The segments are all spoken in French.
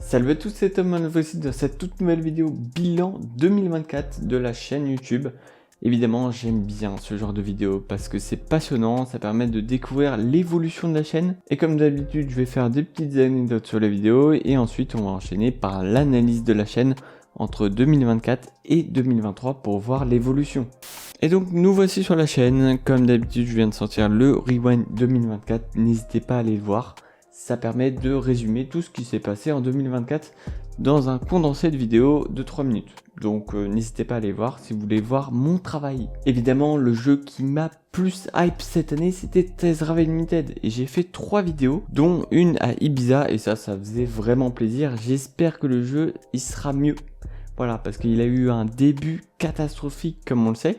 Salut à tous, c'est Tom, voici dans cette toute nouvelle vidéo bilan 2024 de la chaîne YouTube. Évidemment, j'aime bien ce genre de vidéo parce que c'est passionnant, ça permet de découvrir l'évolution de la chaîne. Et comme d'habitude, je vais faire des petites anecdotes sur la vidéo et ensuite on va enchaîner par l'analyse de la chaîne entre 2024 et 2023 pour voir l'évolution. Et donc nous voici sur la chaîne, comme d'habitude je viens de sortir le Rewind 2024, n'hésitez pas à aller le voir. Ça permet de résumer tout ce qui s'est passé en 2024 dans un condensé de vidéo de 3 minutes. Donc n'hésitez pas à aller voir si vous voulez voir mon travail. Évidemment, le jeu qui m'a plus hype cette année, c'était Tezra Limited. Et j'ai fait 3 vidéos, dont une à Ibiza. Et ça faisait vraiment plaisir. J'espère que le jeu, il sera mieux. Voilà, parce qu'il a eu un début catastrophique, comme on le sait.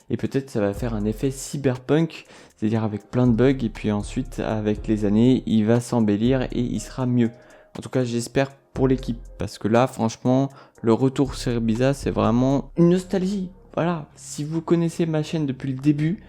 Et peut-être ça va faire un effet cyberpunk, c'est-à-dire avec plein de bugs, et puis ensuite, avec les années, il va s'embellir et il sera mieux. En tout cas, j'espère pour l'équipe, parce que là, franchement, le retour sur Ibiza, c'est vraiment une nostalgie. Voilà, si vous connaissez ma chaîne depuis le début,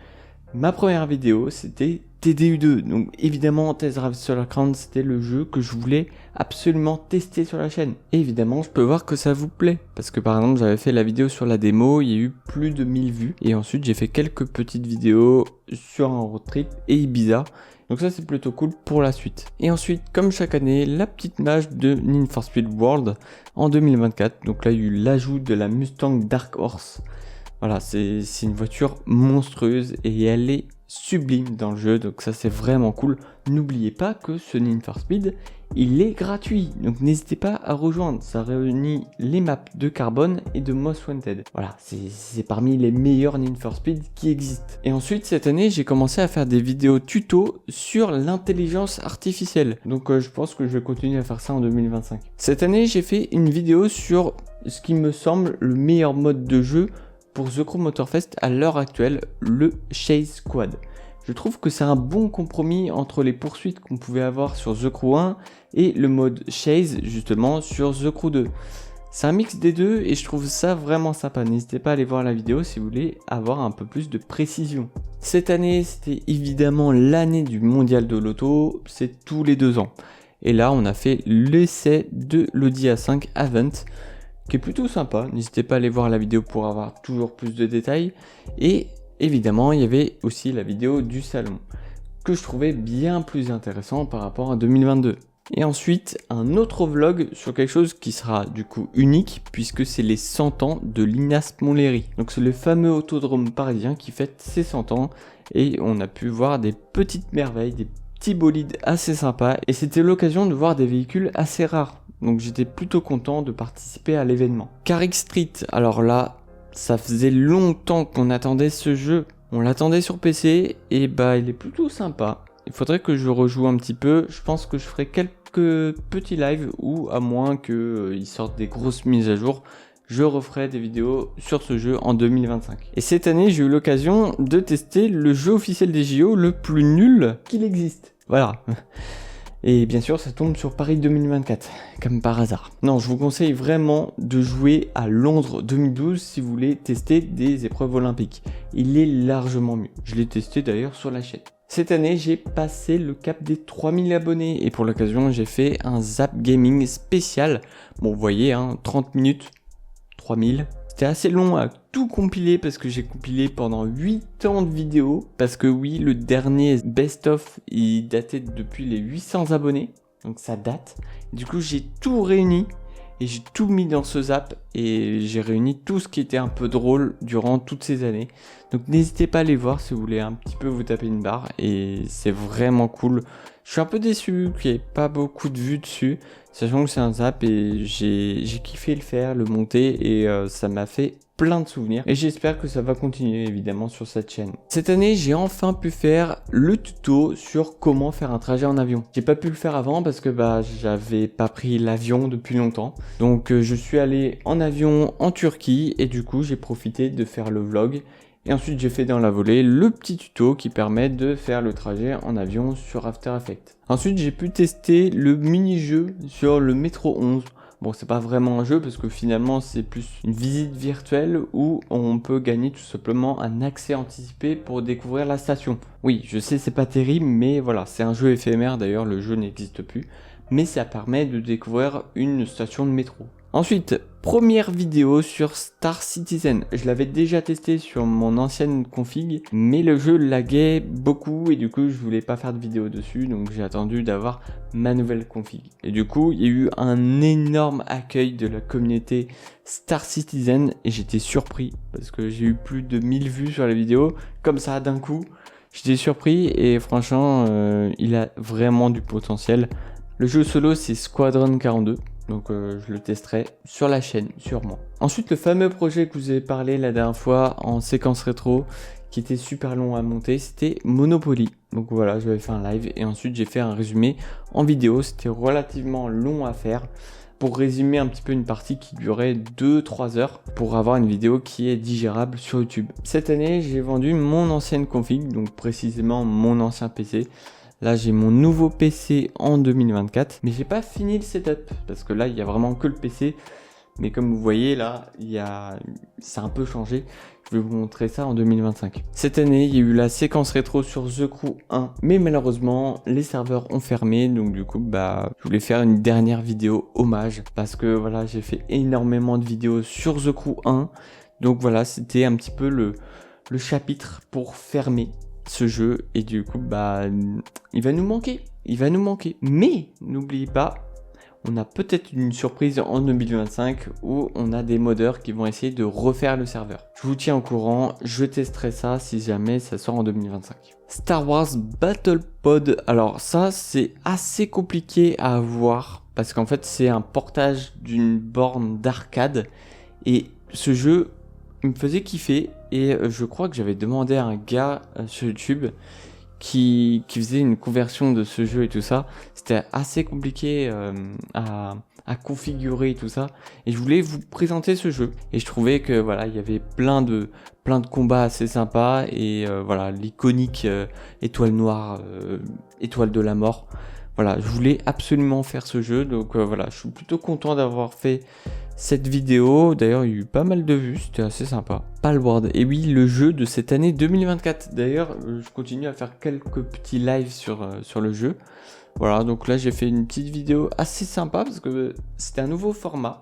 ma première vidéo, c'était TDU2. Donc évidemment, Tezra Solar Crown, c'était le jeu que je voulais absolument tester sur la chaîne. Et évidemment, je peux voir que ça vous plaît. Parce que par exemple, j'avais fait la vidéo sur la démo, il y a eu plus de 1000 vues. Et ensuite, j'ai fait quelques petites vidéos sur un road trip et Ibiza. Donc ça, c'est plutôt cool pour la suite. Et ensuite, comme chaque année, la petite mage de Need for Speed World en 2024. Donc là, il y a eu l'ajout de la Mustang Dark Horse. Voilà, c'est une voiture monstrueuse et elle est sublime dans le jeu, donc ça c'est vraiment cool. N'oubliez pas que ce Need for Speed, il est gratuit, donc n'hésitez pas à rejoindre. Ça réunit les maps de Carbone et de Most Wanted. Voilà, c'est parmi les meilleurs Need for Speed qui existent. Et ensuite, cette année, j'ai commencé à faire des vidéos tuto sur l'intelligence artificielle. Donc je pense que je vais continuer à faire ça en 2025. Cette année, j'ai fait une vidéo sur ce qui me semble le meilleur mode de jeu pour The Crew Motorfest à l'heure actuelle, le Chase Squad. Je trouve que c'est un bon compromis entre les poursuites qu'on pouvait avoir sur The Crew 1 et le mode Chase justement sur The Crew 2. C'est un mix des deux et je trouve ça vraiment sympa. N'hésitez pas à aller voir la vidéo si vous voulez avoir un peu plus de précision. Cette année, c'était évidemment l'année du mondial de l'auto, c'est tous les 2 ans. Et là, on a fait l'essai de l'Audi A5 Avant, qui est plutôt sympa. N'hésitez pas à aller voir la vidéo pour avoir toujours plus de détails. Et évidemment, il y avait aussi la vidéo du salon, que je trouvais bien plus intéressant par rapport à 2022. Et ensuite, un autre vlog sur quelque chose qui sera du coup unique, puisque c'est les 100 ans de l'Inas Montlhéry. Donc c'est le fameux autodrome parisien qui fête ses 100 ans, et on a pu voir des petites merveilles, des petits bolides assez sympas, et c'était l'occasion de voir des véhicules assez rares. Donc j'étais plutôt content de participer à l'événement. Carrick Street, alors là, ça faisait longtemps qu'on attendait ce jeu. On l'attendait sur PC et bah il est plutôt sympa. Il faudrait que je rejoue un petit peu. Je pense que je ferai quelques petits lives ou à moins qu'ils sortent des grosses mises à jour, je referai des vidéos sur ce jeu en 2025. Et cette année, j'ai eu l'occasion de tester le jeu officiel des JO le plus nul qu'il existe. Voilà. Et bien sûr, ça tombe sur Paris 2024, comme par hasard. Non, je vous conseille vraiment de jouer à Londres 2012 si vous voulez tester des épreuves olympiques. Il est largement mieux. Je l'ai testé d'ailleurs sur la chaîne. Cette année, j'ai passé le cap des 3000 abonnés et pour l'occasion, j'ai fait un Zap Gaming spécial. Bon, vous voyez, 30 minutes, 3000. C'était assez long à tout compiler parce que j'ai compilé pendant 8 ans de vidéos. Parce que oui, le dernier best-of, il datait depuis les 800 abonnés. Donc ça date. Du coup, j'ai tout réuni et j'ai tout mis dans ce zap. Et j'ai réuni tout ce qui était un peu drôle durant toutes ces années. Donc n'hésitez pas à aller voir si vous voulez un petit peu vous taper une barre. Et c'est vraiment cool. Je suis un peu déçu qu'il n'y ait pas beaucoup de vues dessus, sachant que c'est un zap et j'ai kiffé le faire, le monter et ça m'a fait plein de souvenirs. Et j'espère que ça va continuer évidemment sur cette chaîne. Cette année, j'ai enfin pu faire le tuto sur comment faire un trajet en avion. J'ai pas pu le faire avant parce que j'avais pas pris l'avion depuis longtemps. Donc je suis allé en avion en Turquie et du coup j'ai profité de faire le vlog. Et ensuite, j'ai fait dans la volée le petit tuto qui permet de faire le trajet en avion sur After Effects. Ensuite, j'ai pu tester le mini-jeu sur le métro 11. Bon, c'est pas vraiment un jeu parce que finalement, c'est plus une visite virtuelle où on peut gagner tout simplement un accès anticipé pour découvrir la station. Oui, je sais, c'est pas terrible, mais voilà, c'est un jeu éphémère. D'ailleurs, le jeu n'existe plus. mais ça permet de découvrir une station de métro. Ensuite, première vidéo sur Star Citizen. Je l'avais déjà testé sur mon ancienne config, mais le jeu laguait beaucoup et du coup je voulais pas faire de vidéo dessus, donc j'ai attendu d'avoir ma nouvelle config. Et du coup, il y a eu un énorme accueil de la communauté Star Citizen et j'étais surpris parce que j'ai eu plus de 1000 vues sur la vidéo, comme ça d'un coup. J'étais surpris et franchement, il a vraiment du potentiel. Le jeu solo, c'est Squadron 42. Donc je le testerai sur la chaîne, sûrement. Ensuite, le fameux projet que je vous ai parlé la dernière fois en séquence rétro, qui était super long à monter, c'était Monopoly. Donc voilà, j'avais fait un live et ensuite j'ai fait un résumé en vidéo. C'était relativement long à faire pour résumer un petit peu une partie qui durait 2-3 heures pour avoir une vidéo qui est digérable sur YouTube. Cette année, j'ai vendu mon ancienne config, donc précisément mon ancien PC. Là, j'ai mon nouveau PC en 2024, mais j'ai pas fini le setup parce que là, il y a vraiment que le PC. Mais comme vous voyez, là, c'est un peu changé. Je vais vous montrer ça en 2025. Cette année, il y a eu la séquence rétro sur The Crew 1, mais malheureusement, les serveurs ont fermé. Donc du coup, je voulais faire une dernière vidéo hommage parce que voilà, j'ai fait énormément de vidéos sur The Crew 1. Donc voilà, c'était un petit peu le chapitre pour fermer ce jeu et du coup il va nous manquer, mais n'oubliez pas, on a peut-être une surprise en 2025 où on a des modeurs qui vont essayer de refaire le serveur. Je vous tiens au courant, je testerai ça si jamais ça sort en 2025. Star Wars Battle Pod, alors ça c'est assez compliqué à avoir parce qu'en fait c'est un portage d'une borne d'arcade et ce jeu il me faisait kiffer et je crois que j'avais demandé à un gars sur YouTube qui faisait une conversion de ce jeu et tout ça. C'était assez compliqué à configurer tout ça et je voulais vous présenter ce jeu et je trouvais que voilà, il y avait plein de combats assez sympas et voilà, l'iconique étoile noire, étoile de la mort. Voilà, je voulais absolument faire ce jeu, donc voilà, je suis plutôt content d'avoir fait cette vidéo. D'ailleurs, il y a eu pas mal de vues, c'était assez sympa. Palworld, et oui, le jeu de cette année 2024. D'ailleurs, je continue à faire quelques petits lives sur le jeu. Voilà, donc là, j'ai fait une petite vidéo assez sympa parce que c'était un nouveau format.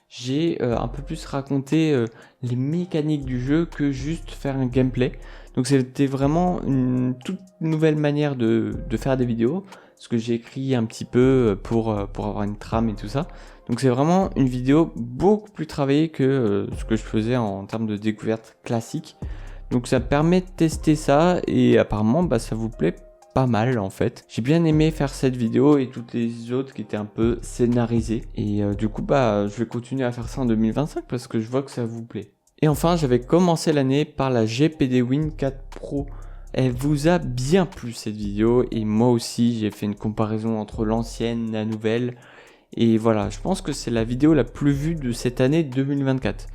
J'ai un peu plus raconté les mécaniques du jeu que juste faire un gameplay. Donc c'était vraiment une toute nouvelle manière de faire des vidéos. Ce que j'ai écrit un petit peu pour avoir une trame et tout ça. Donc c'est vraiment une vidéo beaucoup plus travaillée que ce que je faisais en termes de découverte classique. Donc ça permet de tester ça et apparemment ça vous plaît pas mal en fait. J'ai bien aimé faire cette vidéo et toutes les autres qui étaient un peu scénarisées. Et du coup je vais continuer à faire ça en 2025 parce que je vois que ça vous plaît. Et enfin j'avais commencé l'année par la GPD Win 4 Pro. Elle vous a bien plu cette vidéo et moi aussi j'ai fait une comparaison entre l'ancienne et la nouvelle et voilà, je pense que c'est la vidéo la plus vue de cette année 2024.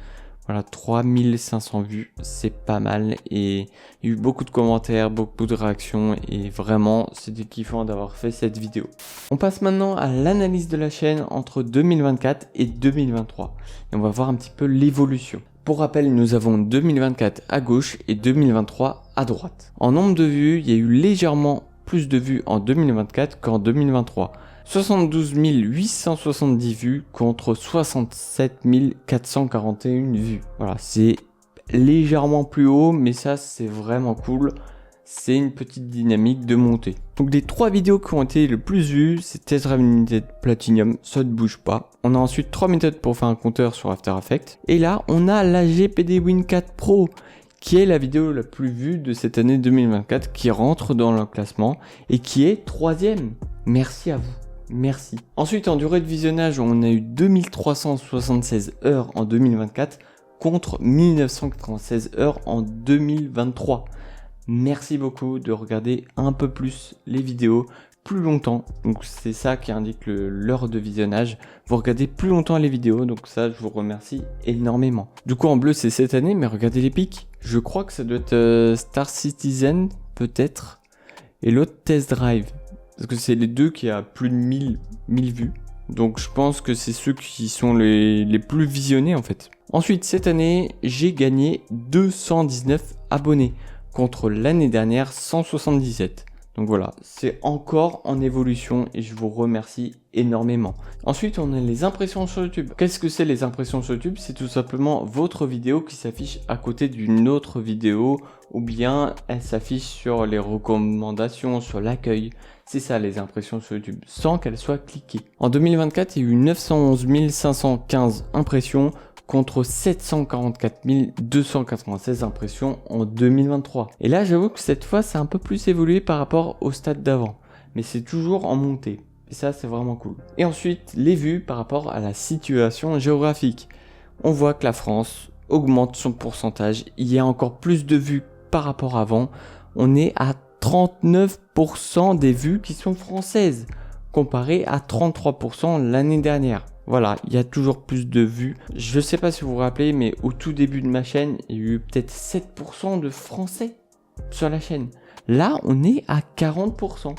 Voilà, 3500 vues, c'est pas mal et il y a eu beaucoup de commentaires, beaucoup de réactions et vraiment c'était kiffant d'avoir fait cette vidéo. On passe maintenant à l'analyse de la chaîne entre 2024 et 2023 et on va voir un petit peu l'évolution. Pour rappel, nous avons 2024 à gauche et 2023 à droite. En nombre de vues, il y a eu légèrement plus de vues en 2024 qu'en 2023. 72 870 vues contre 67 441 vues. Voilà, c'est légèrement plus haut, mais ça c'est vraiment cool. C'est une petite dynamique de montée. Donc les 3 vidéos qui ont été le plus vues, c'est Test Drive Unlimited Platinum, ça ne bouge pas. On a ensuite 3 méthodes pour faire un compteur sur After Effects. Et là, on a la GPD Win 4 Pro, qui est la vidéo la plus vue de cette année 2024, qui rentre dans le classement et qui est 3e. Merci à vous. Merci. Ensuite, en durée de visionnage, on a eu 2376 heures en 2024 contre 1996 heures en 2023. Merci beaucoup de regarder un peu plus les vidéos, plus longtemps. Donc c'est ça qui indique l'heure de visionnage. Vous regardez plus longtemps les vidéos, donc ça je vous remercie énormément. Du coup en bleu c'est cette année, mais regardez les pics. Je crois que ça doit être Star Citizen peut-être. Et l'autre Test Drive. Parce que c'est les deux qui a plus de 1000 vues. Donc je pense que c'est ceux qui sont les plus visionnés en fait. Ensuite cette année j'ai gagné 219 abonnés. Contre l'année dernière 177. Donc voilà, c'est encore en évolution et je vous remercie énormément. Ensuite, on a les impressions sur YouTube. Qu'est-ce que c'est les impressions sur YouTube? C'est tout simplement votre vidéo qui s'affiche à côté d'une autre vidéo ou bien elle s'affiche sur les recommandations, sur l'accueil. C'est ça les impressions sur YouTube, sans qu'elles soient cliquées. En 2024, il y a eu 911 515 impressions contre 744 296 impressions en 2023. Et là, j'avoue que cette fois, c'est un peu plus évolué par rapport au stade d'avant. Mais c'est toujours en montée. Et ça, c'est vraiment cool. Et ensuite, les vues par rapport à la situation géographique. On voit que la France augmente son pourcentage. Il y a encore plus de vues par rapport à avant. On est à 39% des vues qui sont françaises, comparé à 33% l'année dernière. Voilà, il y a toujours plus de vues. Je ne sais pas si vous vous rappelez, mais au tout début de ma chaîne, il y a eu peut-être 7% de Français sur la chaîne. Là, on est à 40%.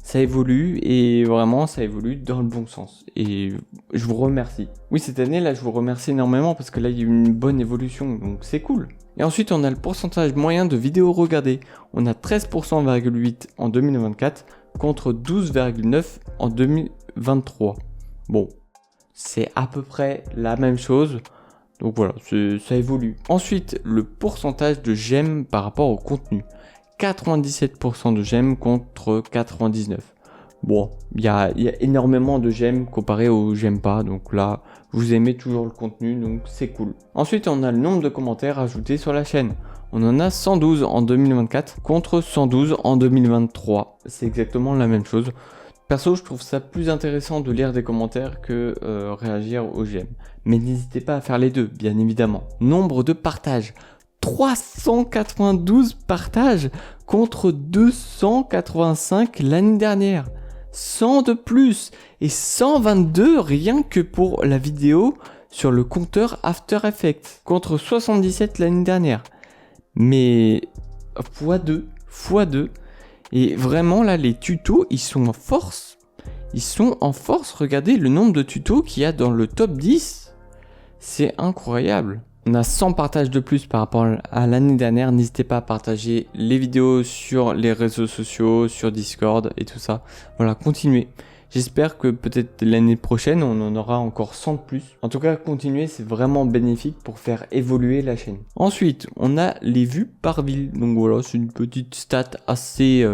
Ça évolue et vraiment, ça évolue dans le bon sens. Et je vous remercie. Oui, cette année, là, je vous remercie énormément parce que là, il y a eu une bonne évolution, donc c'est cool. Et ensuite, on a le pourcentage moyen de vidéos regardées. On a 13,8% en 2024 contre 12,9% en 2023. Bon. C'est à peu près la même chose. Donc voilà, ça évolue. Ensuite, le pourcentage de j'aime par rapport au contenu. 97% de j'aime contre 99%. Bon, il y a énormément de j'aime comparé au j'aime pas. Donc là, vous aimez toujours le contenu, donc c'est cool. Ensuite, on a le nombre de commentaires ajoutés sur la chaîne. On en a 112 en 2024 contre 112 en 2023. C'est exactement la même chose. Perso, je trouve ça plus intéressant de lire des commentaires que réagir aux j'aime. Mais n'hésitez pas à faire les deux, bien évidemment. Nombre de partages. 392 partages contre 285 l'année dernière. 100 de plus et 122 rien que pour la vidéo sur le compteur After Effects contre 77 l'année dernière. Mais x2. Et vraiment là, les tutos, ils sont en force. Ils sont en force. Regardez le nombre de tutos qu'il y a dans le top 10. C'est incroyable. On a 100 partages de plus par rapport à l'année dernière. N'hésitez pas à partager les vidéos sur les réseaux sociaux, sur Discord et tout ça. Voilà, continuez. J'espère que peut-être l'année prochaine, on en aura encore 100 de plus. En tout cas, continuez, c'est vraiment bénéfique pour faire évoluer la chaîne. Ensuite, on a les vues par ville. Donc voilà, c'est une petite stat assez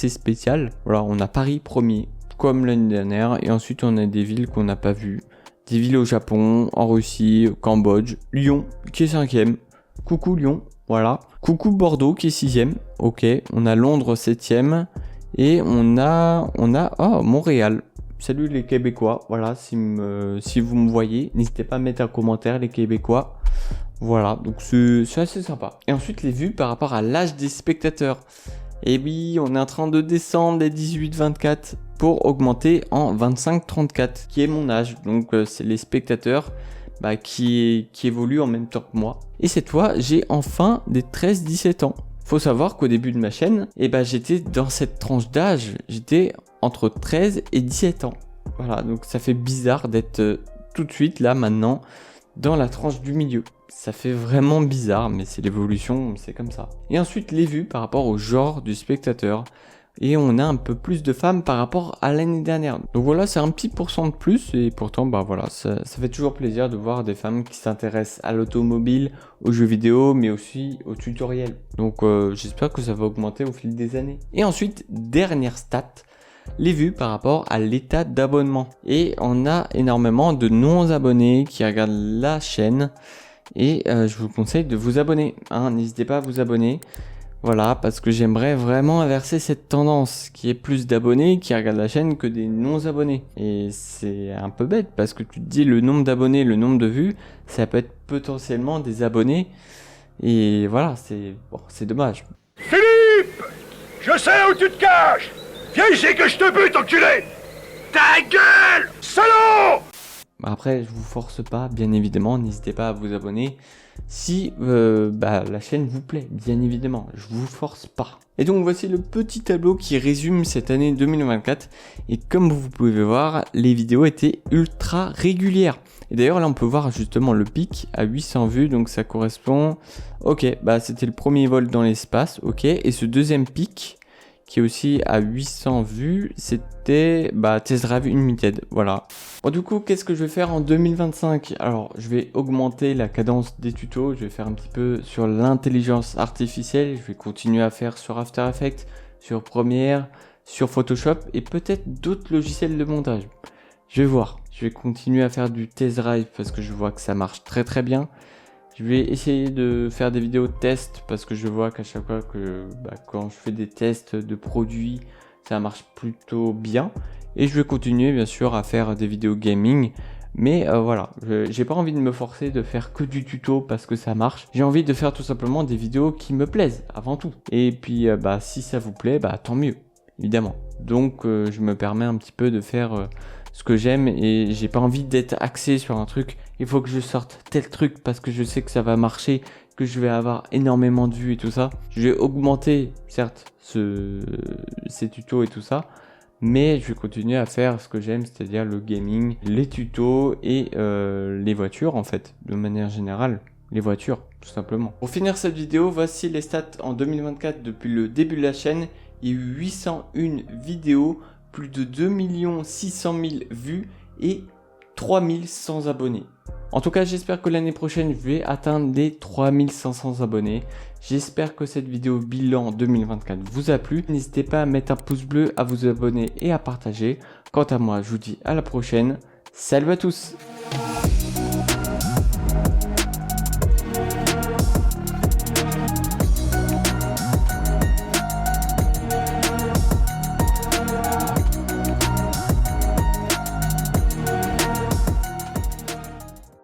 spéciale. Voilà, on a Paris premier, comme l'année dernière. Et ensuite, on a des villes qu'on n'a pas vues. Des villes au Japon, en Russie, au Cambodge. Lyon, qui est 5e. Coucou Lyon, voilà. Coucou Bordeaux, qui est 6e. Ok, on a Londres 7e. Et on a Montréal. Salut les Québécois. Voilà, si vous me voyez, n'hésitez pas à mettre un commentaire les Québécois. Voilà, donc c'est assez sympa. Et ensuite les vues par rapport à l'âge des spectateurs. Et oui, on est en train de descendre des 18-24 pour augmenter en 25-34, qui est mon âge. Donc c'est les spectateurs qui évoluent en même temps que moi. Et cette fois, j'ai enfin des 13-17 ans. Faut savoir qu'au début de ma chaîne, j'étais dans cette tranche d'âge, j'étais entre 13 et 17 ans. Voilà, donc ça fait bizarre d'être tout de suite là maintenant dans la tranche du milieu. Ça fait vraiment bizarre, mais c'est l'évolution, c'est comme ça. Et ensuite les vues par rapport au genre du spectateur. Et on a un peu plus de femmes par rapport à l'année dernière. Donc voilà, c'est un petit pourcent de plus. Et pourtant, voilà, ça fait toujours plaisir de voir des femmes qui s'intéressent à l'automobile, aux jeux vidéo, mais aussi aux tutoriels. Donc j'espère que ça va augmenter au fil des années. Et ensuite, dernière stat, les vues par rapport à l'état d'abonnement. Et on a énormément de non-abonnés qui regardent la chaîne. Et je vous conseille de vous abonner. N'hésitez pas à vous abonner. Voilà, parce que j'aimerais vraiment inverser cette tendance, qui est plus d'abonnés qui regardent la chaîne que des non-abonnés. Et c'est un peu bête, parce que tu te dis le nombre d'abonnés, le nombre de vues, ça peut être potentiellement des abonnés. Et voilà, c'est dommage. Philippe! Je sais où tu te caches! Viens ici que je te bute, enculé! Ta gueule! Salaud! Après, je vous force pas, bien évidemment, n'hésitez pas à vous abonner si la chaîne vous plaît, bien évidemment, je vous force pas. Et donc voici le petit tableau qui résume cette année 2024 et comme vous pouvez voir, les vidéos étaient ultra régulières. Et d'ailleurs là on peut voir justement le pic à 800 vues, donc ça correspond, ok, c'était le premier vol dans l'espace, ok, et ce deuxième pic qui est aussi à 800 vues, c'était Test Drive Unlimited, voilà. Bon, du coup, qu'est-ce que je vais faire en 2025? Alors, je vais augmenter la cadence des tutos, je vais faire un petit peu sur l'intelligence artificielle, je vais continuer à faire sur After Effects, sur Premiere, sur Photoshop et peut-être d'autres logiciels de montage. Je vais voir, je vais continuer à faire du test drive parce que je vois que ça marche très très bien. Je vais essayer de faire des vidéos de test parce que je vois qu'à chaque fois que quand je fais des tests de produits, ça marche plutôt bien. Et je vais continuer bien sûr à faire des vidéos gaming. Mais voilà, j'ai pas envie de me forcer de faire que du tuto parce que ça marche. J'ai envie de faire tout simplement des vidéos qui me plaisent avant tout. Et puis si ça vous plaît, tant mieux, évidemment. Donc je me permets un petit peu de faire ce que j'aime et j'ai pas envie d'être axé sur un truc. Il faut que je sorte tel truc parce que je sais que ça va marcher, que je vais avoir énormément de vues et tout ça. Je vais augmenter certes ces tutos et tout ça, mais je vais continuer à faire ce que j'aime, c'est-à-dire le gaming, les tutos et les voitures en fait, de manière générale. Les voitures, tout simplement. Pour finir cette vidéo, voici les stats en 2024 depuis le début de la chaîne. Il y a eu 801 vidéos, plus de 2 600 000 vues et 3100 abonnés. En tout cas, j'espère que l'année prochaine, je vais atteindre les 3500 abonnés. J'espère que cette vidéo bilan 2024 vous a plu. N'hésitez pas à mettre un pouce bleu, à vous abonner et à partager. Quant à moi, je vous dis à la prochaine. Salut à tous!